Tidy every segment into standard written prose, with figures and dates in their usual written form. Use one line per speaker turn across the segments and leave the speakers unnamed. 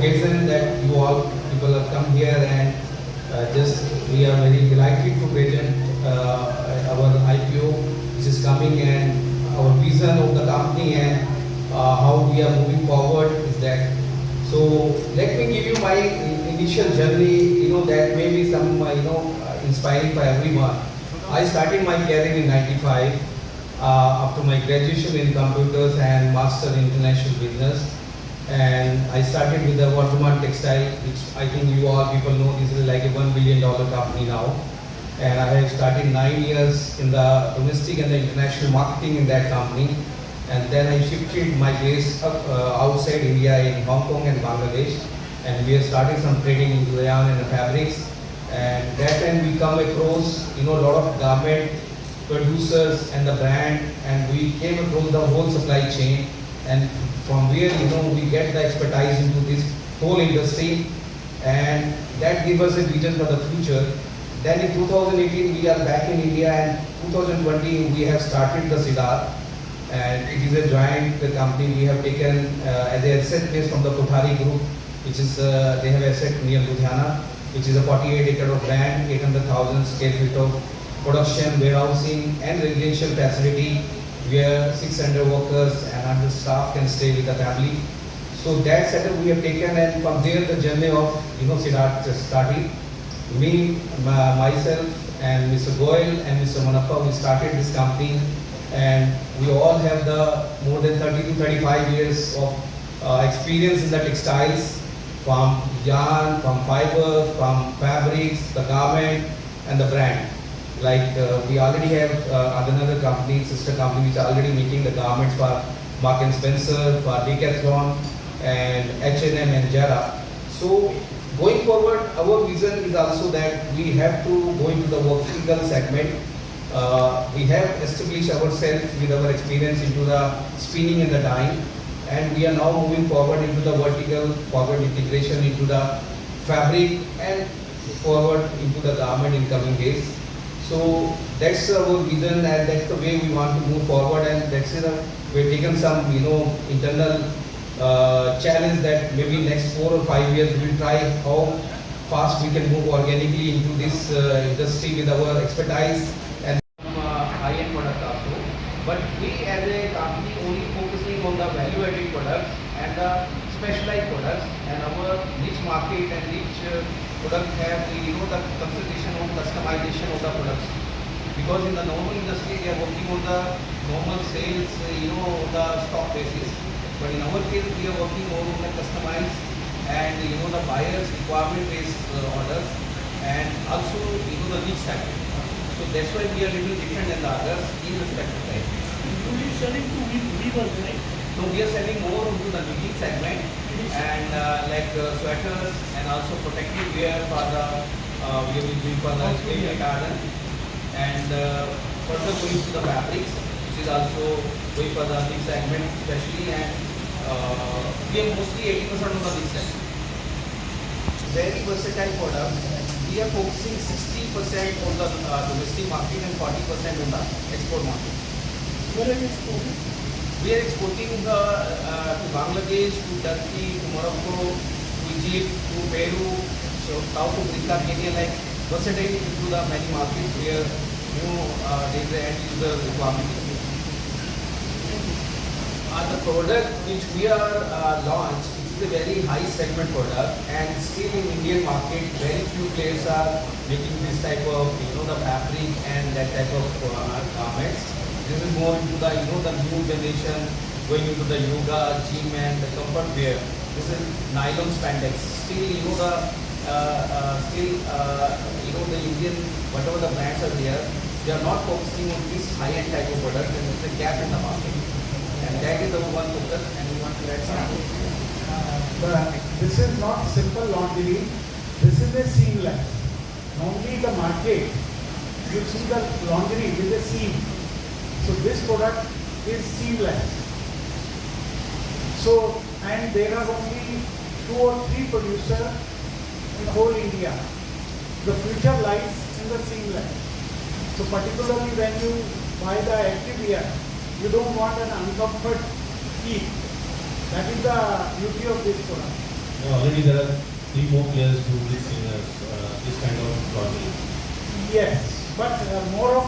occasion that you all people have come here, and just we are very delighted to present our IPO which is coming, and our vision of the company, and how we are moving forward is that. So let me give you my initial journey, that may be some, inspiring for everyone. I started my career in 95 after my graduation in computers and master in international business. And I started with the Textile, which I think you all people know this is like a $1 billion company now. And I have started 9 years in the domestic and the international marketing in that company. And then I shifted my base outside India in Hong Kong and Bangladesh. And we have started some trading in the yarn and the fabrics. And that time we come across, a lot of garment producers and the brand, and we came across the whole supply chain. And from where, we get the expertise into this whole industry, and that gives us a vision for the future. Then in 2018, we are back in India, and 2020, we have started the Cedaar, and it is a joint company we have taken as an asset base from the Kothari Group, which is, they have asset near Ludhiana, which is a 48 acre of land, 800,000 square feet of production, warehousing, and residential facility, where 600 workers and 100 staff can stay with the family. So that setup we have taken, and from there the journey of Cedaar started. Me, myself, and Mr. Goyal and Mr. Manappa, we started this company, and we all have the more than 30 to 35 years of experience in the textiles, from yarn, from fiber, from fabrics, the garment, and the brand. Like we already have another company, sister company, which are already making the garments for Mark and Spencer, for Decathlon, and H&M and Zara. So going forward, our vision is also that we have to go into the vertical segment. We have established ourselves with our experience into the spinning and the dyeing, and we are now moving forward into the vertical forward integration into the fabric and forward into the garment in coming days. So that's our vision, and that's the way we want to move forward, and that's it. We've taken some, internal challenge that maybe next 4 or 5 years we'll try how fast we can move organically into this industry with our expertise and high-end product also. But we as a company only focusing on the value-added products and the specialized products, and our niche market and niche product have the consultation on customization of the products. Because in the normal industry they are working on the normal sales, the stock basis. But in our case we are working more on the customized and the buyer's requirement based orders, and also the niche segment. So that's why we are little different than the others in respect to that.
You are selling to weavers, right?
No, we are selling more into the knitting segment, and like sweaters and also protective wear for the we will do for the spring garden, and further going to the fabrics, which is also going for the big segment especially, and we are mostly 80% on the big segment. Very versatile product. We are focusing 60% on the domestic market and 40% on the export market.
Where are you exporting?
We are exporting to Bangladesh, to Turkey, to Morocco, to Egypt, to Peru, so South Africa, Kenya, like versatile into the many markets where there is an end user requirement. The product which we are launched, it is a very high segment product, and still in Indian market very few players are making this type of the fabric and that type of garments. This is more into the the new generation, going into the yoga, gym, and the comfort wear. This is nylon spandex. Still the the Indian, whatever the brands are there, they are not focusing on this high-end type of product, and there is a gap in the market. And that is our one focus, and we want to add something.
This is not simple laundry. This is a seamless. Normally the market, you see the laundry with a seam. So this product is seamless. So, and there are only 2 or 3 producers in whole India. The future lies in the seamless. So particularly when you buy the active wear, you don't want an uncomfort heat. That is the beauty of this product.
Already there are three more players who will see this kind of project.
Yes, but more of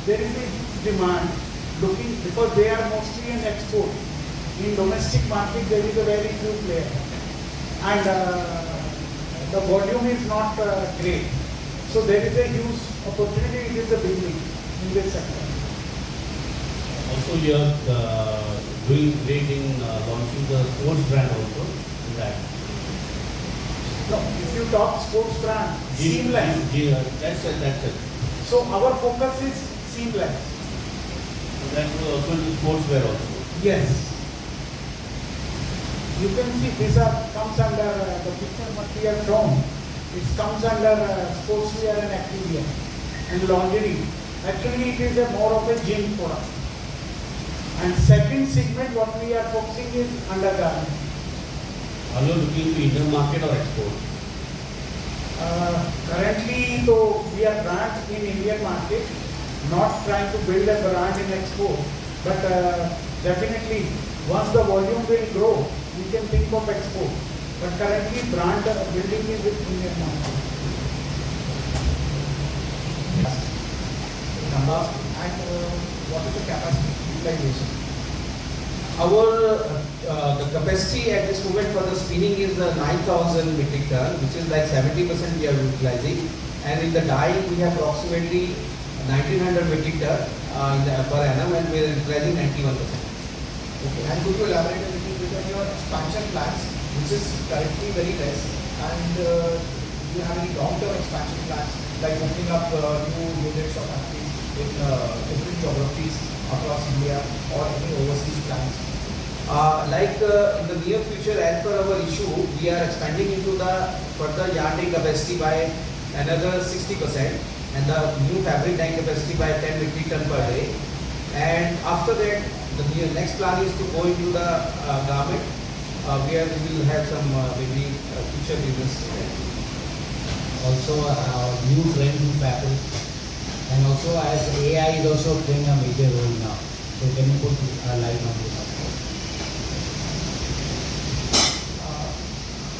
there is a demand looking because they are mostly in export. In domestic market there is a very few players, and the volume is not great. So there is a huge opportunity. It is a beginning in this sector.
Also, you are doing great in launching the sports brand also in that.
No, if you talk sports brand, seamless.
That's it. That's it.
So our focus is seamless.
So that will also do sportswear also.
Yes. You can see this comes under the picture what we have shown. It comes under sportswear and activewear and lingerie. Actually, it is a more of a gym product. And second segment, what we are focusing is undergarment.
Are you looking to Indian market or export?
Currently, though we are brand in Indian market, not trying to build a brand in export, but definitely once the volume will grow, we can think of export. But currently, brand building is with Indian market.
Numbers and what is the capacity utilization?
Our the capacity at this moment for the spinning is 9,000 metric ton, which is like 70% we are utilizing, and in the dye we have approximately 1,900 metric ton per annum, and we are utilizing 91%.
Okay, and could you elaborate a little bit on your expansion plans, which is currently very less, and do you have any long-term expansion plans, like opening up new units or factories in different geographies across India or any overseas plans?
In the near future, as per our issue, we are expanding into the further yarn dye capacity by another 60%, and the new fabric dye capacity by 10 metric ton per day. And after that, the next plan is to go into the garment, where we will have some maybe future business.
Also new trend in fabric, and also as AI is also playing a major role now. So can you put a light on this?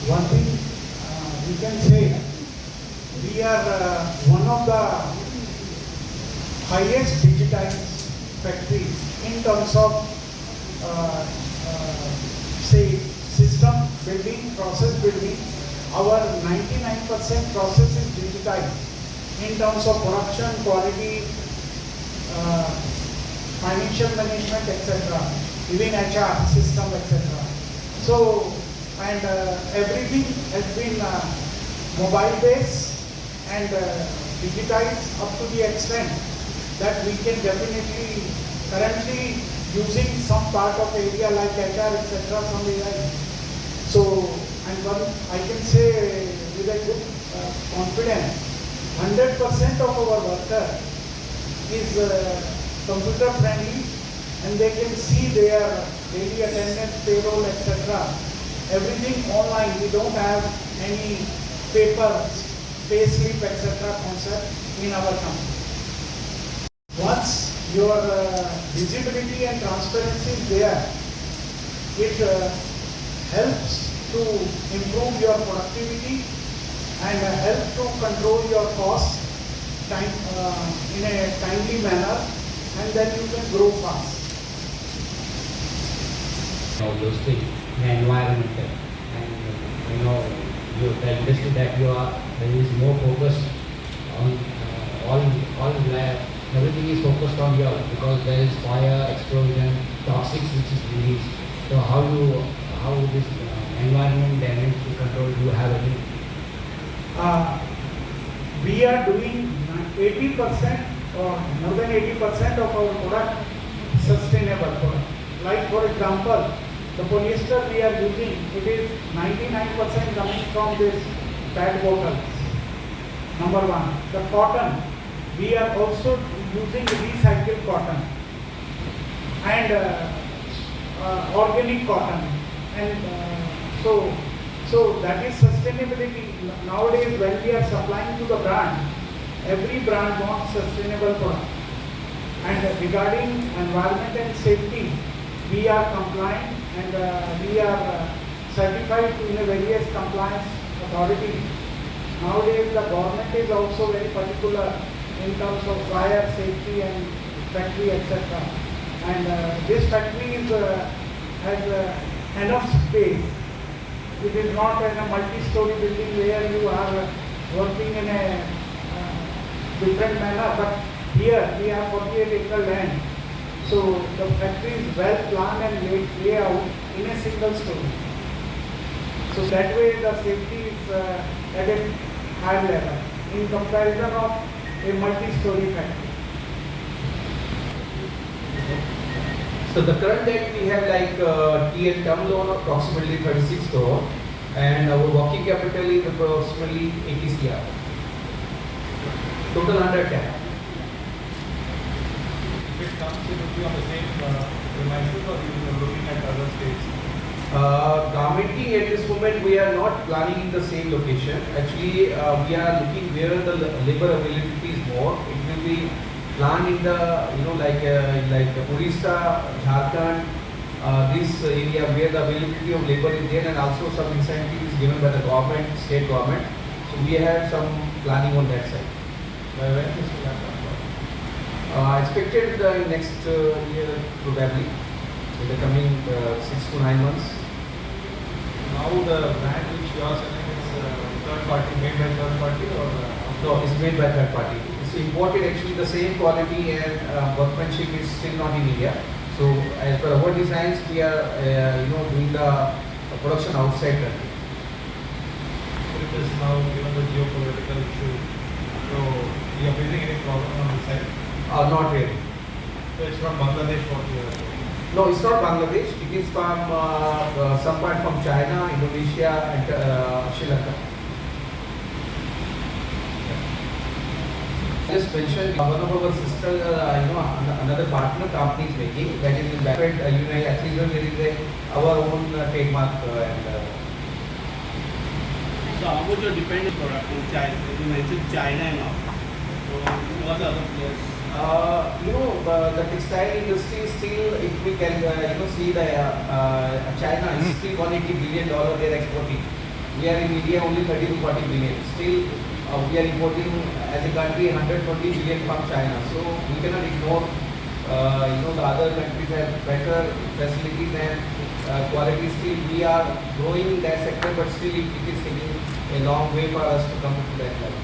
One thing we can say, we are one of the highest digitized factories in terms of say system building, process building. Our 99% process is digitized in terms of production, quality, financial management, etc. Even HR system, etc. So, and everything has been mobile based and digitized up to the extent that we can definitely currently using some part of area like HR, etc. some AI. So, and one I can say with a good confidence, 100% of our worker is computer friendly, and they can see their daily attendance, payroll, etc. Everything online. We don't have any paper, pay slip, etc. concept in our company. Once your visibility and transparency is there, it helps to improve your productivity and help to control your cost in a timely manner, and then you can grow fast.
All those things, the environmental, and the industry that you are, there is more focus on everything is focused on your, because there is fire, explosion, toxics which is released. So how this environment damage to control, do you have any?
We are doing 80% or more than 80% of our product sustainable product. Like for example, the polyester we are using, it is 99% coming from this PET bottles. Number one. The cotton, we are also using recycled cotton and organic cotton, and so that is sustainability. Nowadays when we are supplying to the brand, every brand wants sustainable product. And regarding environment and safety, we are compliant, and we are certified in a various compliance authority. Nowadays the government is also very particular in terms of fire safety and factory etc. And this factory has enough space. It is not in a multi-story building where you are working in a different manner, but here we have 48-acre land. So the factory is well planned and laid out in a single story. So that way the safety is at a high level in comparison of a multi-story factory.
So the current debt we have like TL term loan approximately 36 crore and our working capital is approximately 80 CR. Total under 10.
If it comes, it will be on the same premises or you are looking at other states?
Garmenting at this moment we are not planning in the same location. Actually we are looking where the labor availability is more. It will be planned in the like Orissa, Jharkhand, this area where the availability of labor is there and also some incentive is given by the government, state government. So we have some planning on that side.
By when this will happen?
Expected in next year probably in the coming 6 to 9 months.
Now the brand which you are selling is third party, made by third party or?
No, it's made by third party. It's imported actually the same quality and workmanship is still not in India. So as per our designs, we are doing the production outside country.
It is now given the geopolitical issue. So you are facing any problem on this side?
Not really.
So it's from Bangladesh what you are saying?
No, it's not Bangladesh. It is from some part from China, Indonesia, and Sri Lanka. Just mentioned one of our sister, another partner company is making that is in backward actually there is our own trademark and.
So how much you depend on product from China? You mentioned China and all. So what are other players?
The textile industry still, if we can, see the China is still $180 billion they're exporting. We are in India only 30 to 40 billion. Still, we are importing as a country 120 billion from China. So we cannot ignore, the other countries have better facilities and quality. Still, we are growing in that sector, but still it is taking a long way for us to come to that level.